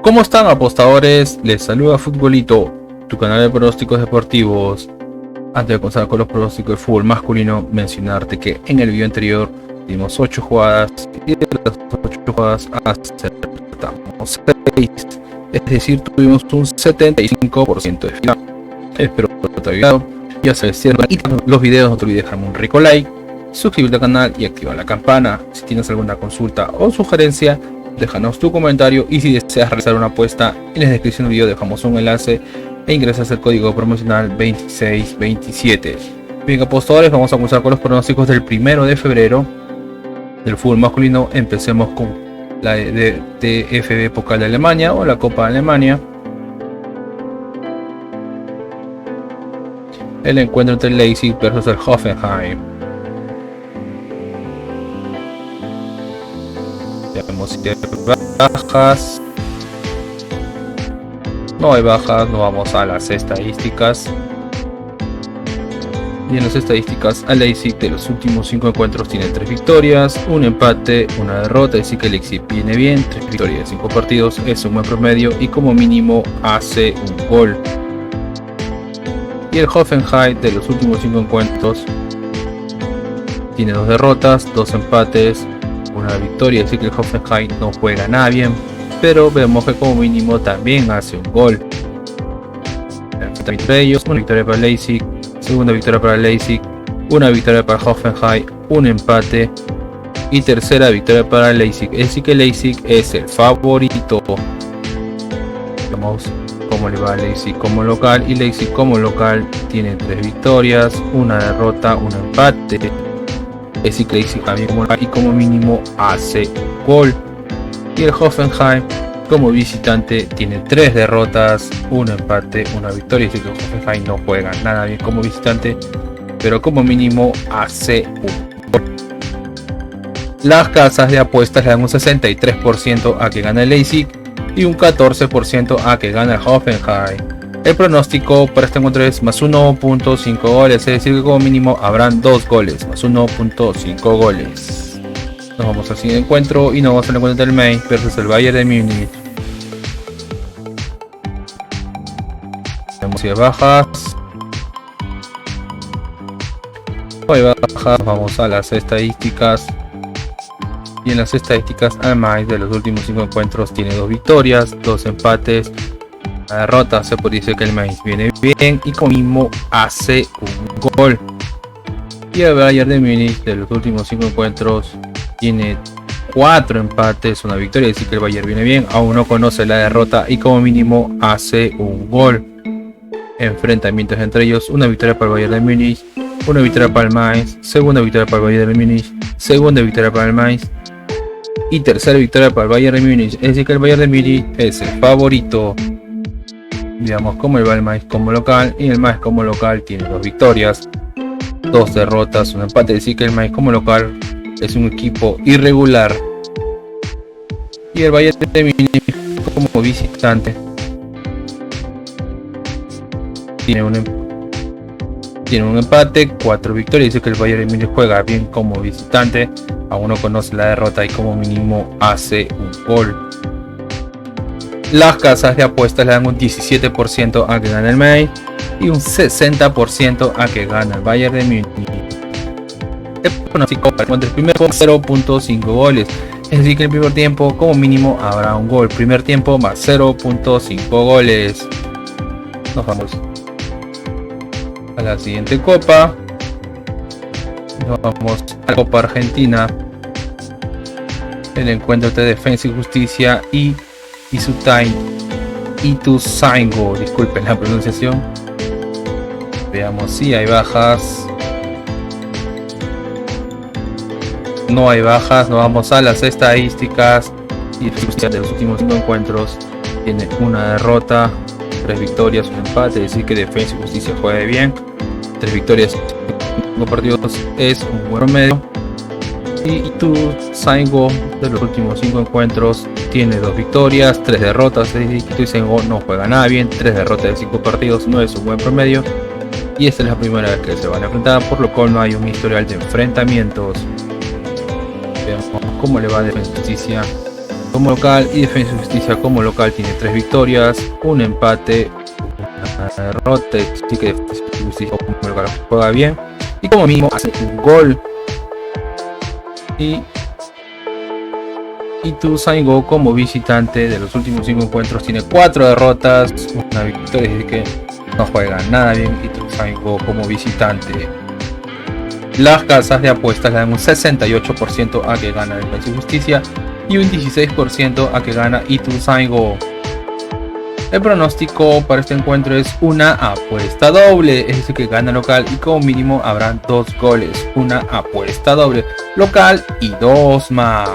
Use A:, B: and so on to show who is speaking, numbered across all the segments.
A: ¿Cómo están, apostadores? Les saluda Futbolito, tu canal de pronósticos deportivos. Antes de comenzar con los pronósticos de fútbol masculino, mencionarte que en el video anterior dimos 8 jugadas y de las 8 jugadas acertamos 6. Es decir, tuvimos un 75% de final. Espero que te haya ayudado. Ya sabes, si los videos, no te olvides dejarme un rico like, suscribirte al canal y activar la campana. Si tienes alguna consulta o sugerencia, déjanos tu comentario, y si deseas realizar una apuesta, en la descripción del video dejamos un enlace e ingresas el código promocional 2627. Bien, apostadores, vamos a comenzar con los pronósticos del 1 de febrero del fútbol masculino. Empecemos con la DFB Pokal de Alemania o la Copa de Alemania. El encuentro entre el Leipzig versus el Hoffenheim. Tenemos 7 bajas. No hay bajas, no vamos a las estadísticas. Y en las estadísticas, el Leipzig de los últimos 5 encuentros tiene 3 victorias, un empate, una derrota, así que el Leipzig viene bien. 3 victorias de 5 partidos es un buen promedio y como mínimo hace un gol. Y el Hoffenheim de los últimos 5 encuentros tiene 2 derrotas, 2 empates, una victoria, así que el Hoffenheim no juega nada bien, pero vemos que como mínimo también hace un gol. Entre ellos, una victoria para el Leipzig, segunda victoria para el Leipzig, una victoria para el Hoffenheim, un empate y tercera victoria para el Leipzig, así que el Leipzig es el favorito. Vamos cómo le va a Leipzig como local, y Leipzig como local tiene 3 victorias, una derrota, un empate. Así que Leipzig también como local y como mínimo hace gol. Y el Hoffenheim como visitante tiene 3 derrotas, un empate, una victoria. Así que el Hoffenheim no juega nada bien como visitante, pero como mínimo hace un gol. Las casas de apuestas le dan un 63% a que gane el Leipzig y un 14% a que gane el Hoffenheim. El pronóstico para este encuentro es más 1.5 goles, es decir que como mínimo habrán 2 goles, más 1.5 goles. Nos vamos al siguiente encuentro y nos vamos al encuentro del Mainz versus el Bayern de Múnich. Tenemos 10 bajas. No hay bajas, vamos a las estadísticas. Y en las estadísticas, el Mainz de los últimos 5 encuentros tiene 2 victorias, 2 empates, una derrota. Se puede decir que el Mainz viene bien y como mínimo hace un gol. Y el Bayern de Múnich de los últimos 5 encuentros tiene 4 empates, una victoria, es decir que el Bayern viene bien, aún no conoce la derrota y como mínimo hace un gol. Enfrentamientos entre ellos, una victoria para el Bayern de Múnich, una victoria para el Mainz, segunda victoria para el Bayern de Múnich, segunda victoria para el Mainz y tercera victoria para el Bayern de Múnich, es decir que el Bayern de Múnich es el favorito. Veamos cómo va el Mainz como local, y el Mainz como local tiene 2 victorias, 2 derrotas, un empate, es decir que el Mainz como local es un equipo irregular. Y el Bayern de Múnich como visitante tiene un empate, 4 victorias, dice que el Bayern de Múnich juega bien como visitante, aún no conoce la derrota y como mínimo hace un gol. Las casas de apuestas le dan un 17% a que gane el Mainz y un 60% a que gane el Bayern de Múnich. El pronóstico para el primer tiempo 0.5 goles, es decir que el primer tiempo como mínimo habrá un gol. Primer tiempo más 0.5 goles. Nos vamos a la siguiente copa. Nos vamos a la Copa Argentina. El encuentro entre Defensa y Justicia y Ituzaingó, disculpen la pronunciación. Veamos si hay bajas. No hay bajas, nos vamos a las estadísticas. Y Justicia de los últimos 5 encuentros tiene una derrota, 3 victorias, un empate, es decir que Defensa y Justicia juega bien. 3 victorias, 5 partidos es un buen promedio. Y Ituzaingó de los últimos 5 encuentros tiene 2 victorias, 3 derrotas, es decir que Ituzaingó no juega nada bien. 3 derrotas de 5 partidos no es un buen promedio. Y esta es la primera vez que se van a enfrentar, por lo cual no hay un historial de enfrentamientos. Veamos cómo le va a Defensa y Justicia como local, y Defensa y Justicia como local tiene 3 victorias, un empate, una derrota, así que Defensa y Justicia como local juega bien y como mínimo hace un gol. Y Ituzaingó como visitante de los últimos 5 encuentros tiene 4 derrotas, una victoria, así que no juega nada bien Ituzaingó como visitante. Las casas de apuestas le dan un 68% a que gana Defensa y Justicia y un 16% a que gana Ituzaingó. El pronóstico para este encuentro es una apuesta doble, es decir que gana local y como mínimo habrán 2 goles. Una apuesta doble local y 2 más.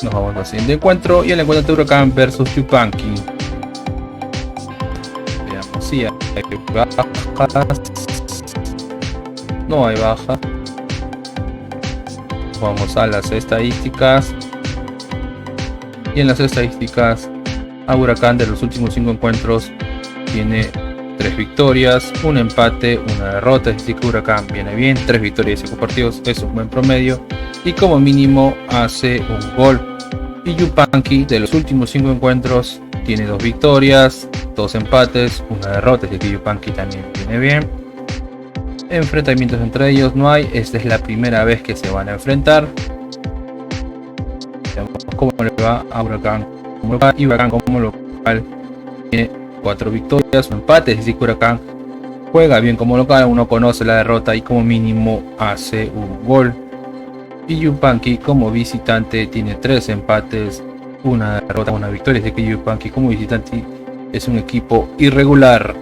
A: Nos vamos al siguiente encuentro y el encuentro de Huracán versus Yupanqui. Veamos si hay bajas. No hay baja. Vamos a las estadísticas. Y en las estadísticas, a Huracán de los últimos 5 encuentros tiene 3 victorias, un empate, una derrota. Es decir que Huracán viene bien, 3 victorias y 5 partidos, es un buen promedio. Y como mínimo hace un gol. Y Yupanqui de los últimos 5 encuentros tiene 2 victorias, 2 empates, una derrota. Es decir que Yupanqui también viene bien. Enfrentamientos entre ellos no hay, esta es la primera vez que se van a enfrentar. Veamos cómo le va a Huracán como local, y Huracán como local tiene 4 victorias, un empate, es decir que Huracán juega bien como local, uno conoce la derrota y como mínimo hace un gol. Y Yupanqui como visitante tiene 3 empates, una derrota, una victoria, es decir que Yupanqui como visitante es un equipo irregular.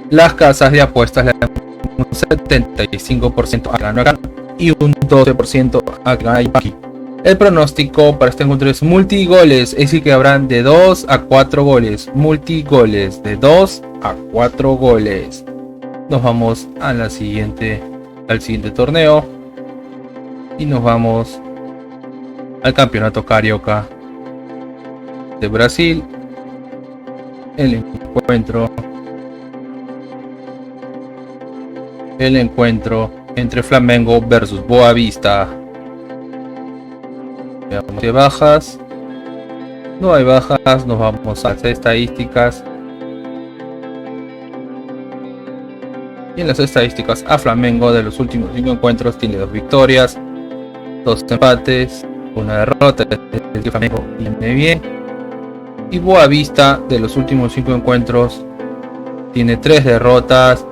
A: Las casas de apuestas le dan un 75% a que gana Huracán y un 12% a que gana Yupanqui. El pronóstico para este encuentro es multigoles, es decir que habrán de 2 a 4 goles, multigoles de 2 a 4 goles. Nos vamos a al siguiente torneo y nos vamos al campeonato carioca de Brasil. El encuentro entre Flamengo versus Boavista. Veamos si hay bajas. No hay bajas. Nos vamos a las estadísticas. Y en las estadísticas, a Flamengo de los últimos 5 encuentros tiene 2 victorias, 2 empates, una derrota. Es que Flamengo viene bien. Y Boavista de los últimos 5 encuentros tiene 3 derrotas,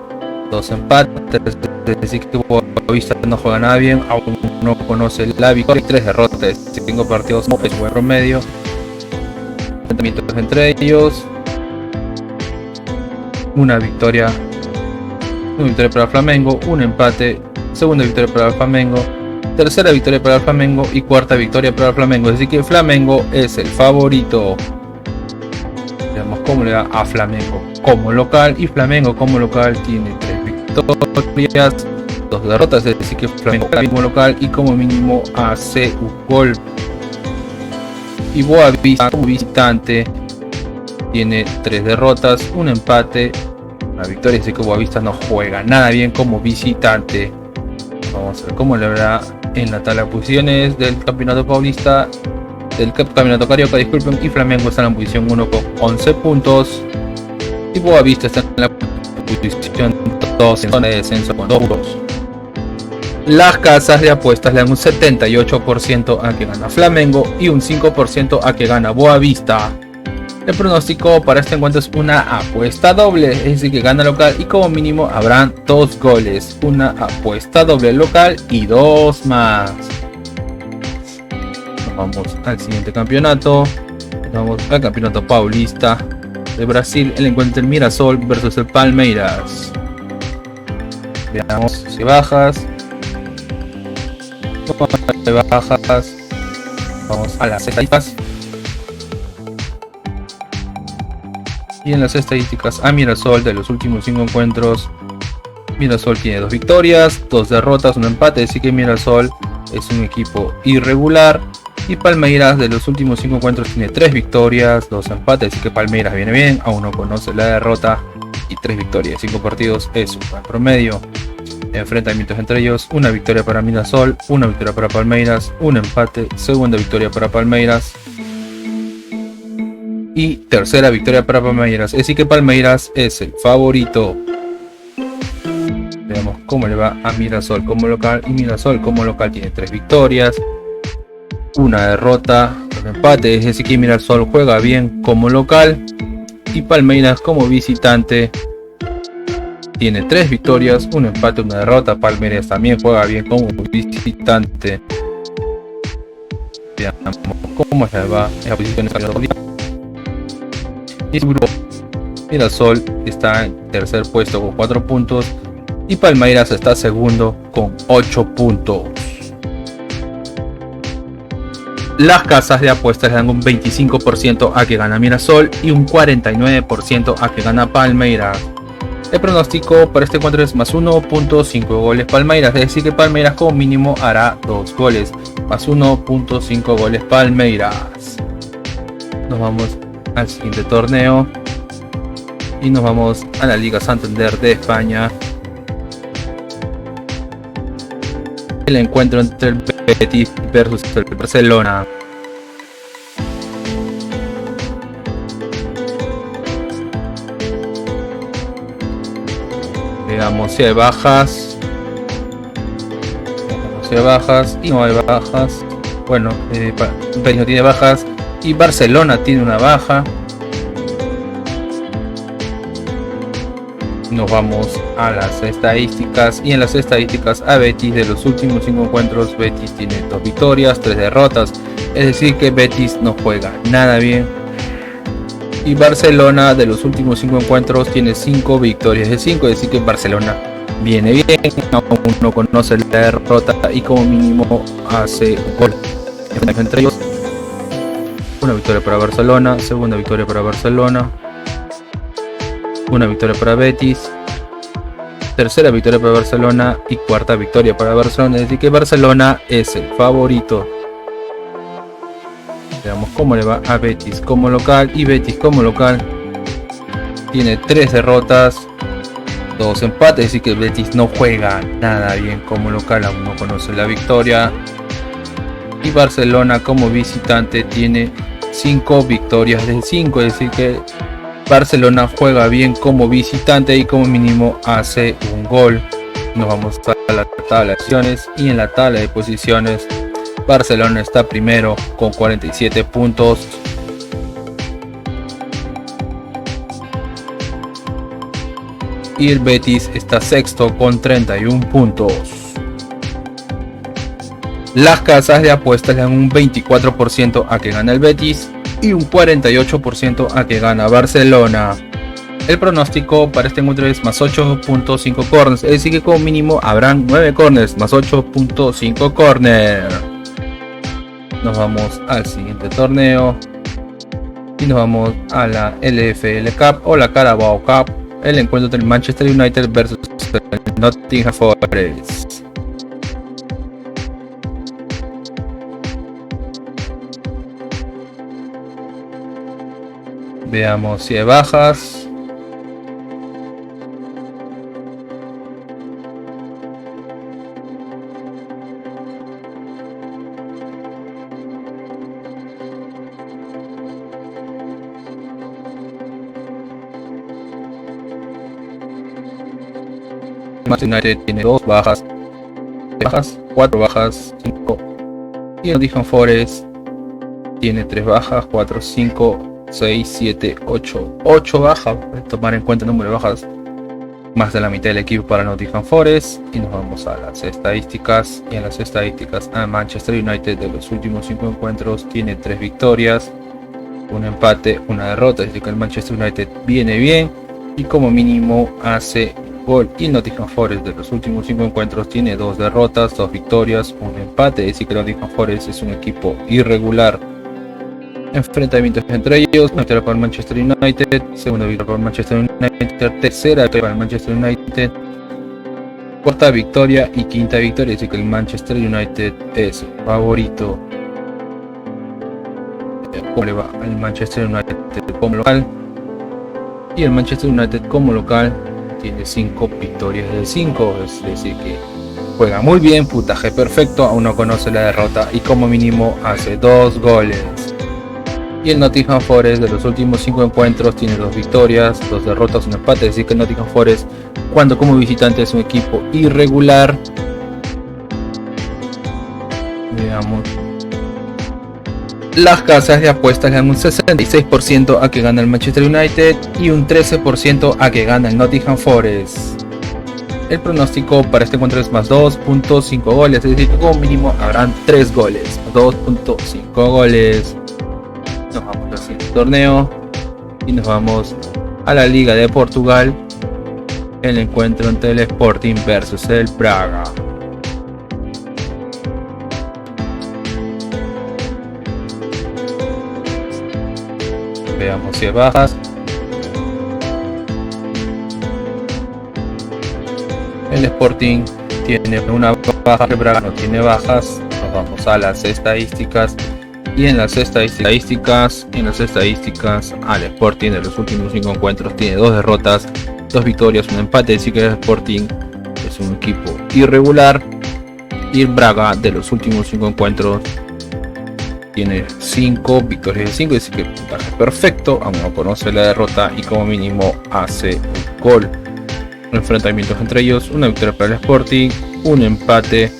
A: 2 empates. Es decir que Boavista no juega nada bien, aún no conoce la victoria y 3 derrotas, 5 partidos, es buen promedio. Enfrentamientos entre ellos, una victoria para Flamengo, un empate, segunda victoria para el Flamengo, tercera victoria para el Flamengo y cuarta victoria para el Flamengo. Así que Flamengo es el favorito. Veamos cómo le da a Flamengo como local, y Flamengo como local tiene 3 victorias, 2 derrotas, es decir que Flamengo como local y como mínimo hace un gol. Y Boavista como visitante tiene 3 derrotas, un empate, una victoria, así que Boavista no juega nada bien como visitante. Vamos a ver cómo le verá en la tabla de posiciones del campeonato paulista, del campeonato carioca, disculpen, y Flamengo está en la posición 1 con 11 puntos y Boavista está en la posición 2 en zona de descenso con 2 puntos. Las casas de apuestas le dan un 78% a que gana Flamengo y un 5% a que gana Boavista. El pronóstico para este encuentro es una apuesta doble, es decir que gana local y como mínimo habrán 2 goles. Una apuesta doble local y 2 más. Nos vamos al siguiente campeonato. Nos vamos al campeonato paulista de Brasil. El encuentro del Mirassol versus el Palmeiras. Veamos si bajas. No hay bajas. Vamos a las estadísticas. Y en las estadísticas, a Mirassol de los últimos 5 encuentros, Mirassol tiene 2 victorias, 2 derrotas, un empate, así que Mirassol es un equipo irregular. Y Palmeiras de los últimos 5 encuentros tiene 3 victorias, 2 empates, así que Palmeiras viene bien, aún no conoce la derrota y 3 victorias, 5 partidos es un buen promedio. enfrentamientos entre ellos: una victoria para Mirasol, una victoria para Palmeiras, un empate, segunda victoria para Palmeiras y tercera victoria para Palmeiras. Así que Palmeiras es el favorito. Veamos cómo le va a Mirasol como local, y Mirasol como local tiene 3 victorias, una derrota, un empate. Es decir que Mirasol juega bien como local, y Palmeiras como visitante tiene 3 victorias, un empate, una derrota. Palmeiras también juega bien como visitante. Veamos cómo se va en la posición de y su grupo. Mirasol está en tercer puesto con 4 puntos y Palmeiras está segundo con 8 puntos. Las casas de apuestas le dan un 25% a que gana Mirasol y un 49% a que gana Palmeiras. El pronóstico para este encuentro es más 1.5 goles Palmeiras, es decir que Palmeiras como mínimo hará 2 goles, más 1.5 goles Palmeiras. Nos vamos al siguiente torneo y nos vamos a la Liga Santander de España. El encuentro entre el Betis versus el Barcelona. Veamos si hay bajas. Si hay bajas y no hay bajas. Bueno, Betis no tiene bajas y Barcelona tiene una baja. Nos vamos a las estadísticas y en las estadísticas a Betis de los últimos 5 encuentros Betis tiene 2 victorias, 3 derrotas, es decir que Betis no juega nada bien. Y Barcelona de los últimos 5 encuentros tiene 5 victorias de 5, es decir que Barcelona viene bien, aún no conoce la derrota y como mínimo hace un gol entre ellos. Una victoria para Barcelona, segunda victoria para Barcelona, una victoria para Betis, tercera victoria para Barcelona y cuarta victoria para Barcelona, es decir que Barcelona es el favorito. Veamos cómo le va a Betis como local, y Betis como local tiene 3 derrotas, 2 empates, es decir que Betis no juega nada bien como local, aún no conoce la victoria. Y Barcelona como visitante tiene 5 victorias de 5, es decir que Barcelona juega bien como visitante y como mínimo hace un gol. Nos vamos a la tabla de posiciones y en la tabla de posiciones Barcelona está primero con 47 puntos. Y el Betis está sexto con 31 puntos. Las casas de apuestas le dan un 24% a que gana el Betis y un 48% a que gana Barcelona. El pronóstico para este encuentro es más 8.5 corners, es decir que como mínimo habrán 9 corners, más 8.5 corners. Nos vamos al siguiente torneo y nos vamos a la LFL Cup o la Carabao Cup, el encuentro entre el Manchester United versus el Nottingham Forest. Veamos si hay bajas. Manchester United tiene 2 bajas, 4 bajas, 5. Y el Nottingham Forest tiene 3 bajas, 4, 5, 6, 7, 8 bajas. Tomar en cuenta el número de bajas, más de la mitad del equipo para Nottingham Forest. Y nos vamos a las estadísticas, y en las estadísticas a Manchester United de los últimos 5 encuentros tiene 3 victorias, un empate, una derrota, es decir que el Manchester United viene bien y como mínimo hace gol. Y el Nottingham Forest de los últimos 5 encuentros tiene 2 derrotas, 2 victorias, un empate, es decir que el Nottingham Forest es un equipo irregular. Enfrentamientos entre ellos: una victoria para el Manchester United, segunda victoria para el Manchester United, tercera victoria para el Manchester United, cuarta victoria y quinta victoria, es decir que el Manchester United es el favorito. ¿Cómo le va al Manchester United como local? Y el Manchester United como local tiene 5 victorias de 5, es decir que juega muy bien, puntaje perfecto, aún no conoce la derrota y como mínimo hace 2 goles. Y el Nottingham Forest de los últimos 5 encuentros tiene 2 victorias, 2 derrotas, un empate, es decir que el Nottingham Forest cuando como visitante es un equipo irregular. Veamos. Las casas de apuestas le dan un 66% a que gana el Manchester United y un 13% a que gana el Nottingham Forest. El pronóstico para este encuentro es más 2.5 goles, es decir, como mínimo habrán 3 goles, 2.5 goles. Nos vamos al siguiente torneo y nos vamos a la Liga de Portugal. El encuentro entre el Sporting versus el Braga. Veamos si hay bajas. El Sporting tiene una baja, el Braga no tiene bajas. Nos vamos a las estadísticas. Y en las estadísticas al Sporting de los últimos 5 encuentros tiene 2 derrotas, 2 victorias, un empate, así que el Sporting es un equipo irregular. Y el Braga de los últimos 5 encuentros tiene 5 victorias de 5, es decir que puntaje perfecto, aún no conoce la derrota y como mínimo hace un gol. Enfrentamientos entre ellos, una victoria para el Sporting, un empate,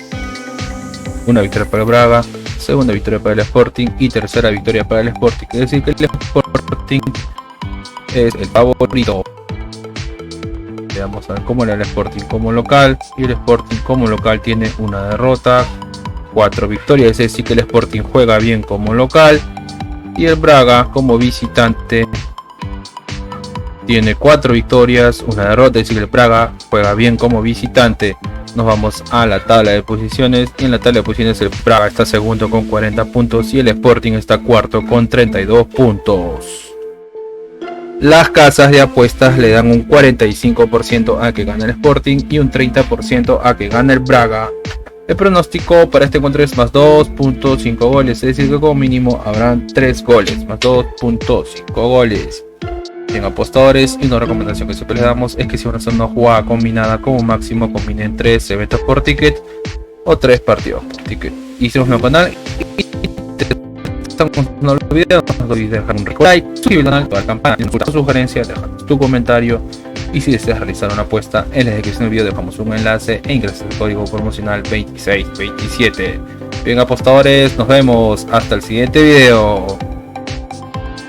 A: una victoria para el Braga, segunda victoria para el Sporting y tercera victoria para el Sporting, es decir que el Sporting es el favorito. Vamos a ver cómo era el Sporting como local, y el Sporting como local tiene una derrota, 4 victorias, es decir que el Sporting juega bien como local, y el Braga como visitante tiene 4 victorias, una derrota, es decir que el Braga juega bien como visitante. Nos vamos a la tabla de posiciones, y en la tabla de posiciones el Braga está segundo con 40 puntos y el Sporting está cuarto con 32 puntos. Las casas de apuestas le dan un 45% a que gane el Sporting y un 30% a que gane el Braga. El pronóstico para este encuentro es más 2.5 goles, es decir que como mínimo habrán 3 goles, más 2.5 goles. En apostadores, y una recomendación que siempre les damos es que si van a hacer una jugada combinada, como máximo combinen 3 eventos por ticket o 3 partidos por ticket. Y si no es canal y te están gustando los videos, no olvides dejar un like, suscribirte al canal, toda la campana, tu sugerencia, dejar tu comentario. Y si deseas realizar una apuesta, en la descripción del video dejamos un enlace e ingresas el código promocional 2627. Bien apostadores, nos vemos hasta el siguiente video.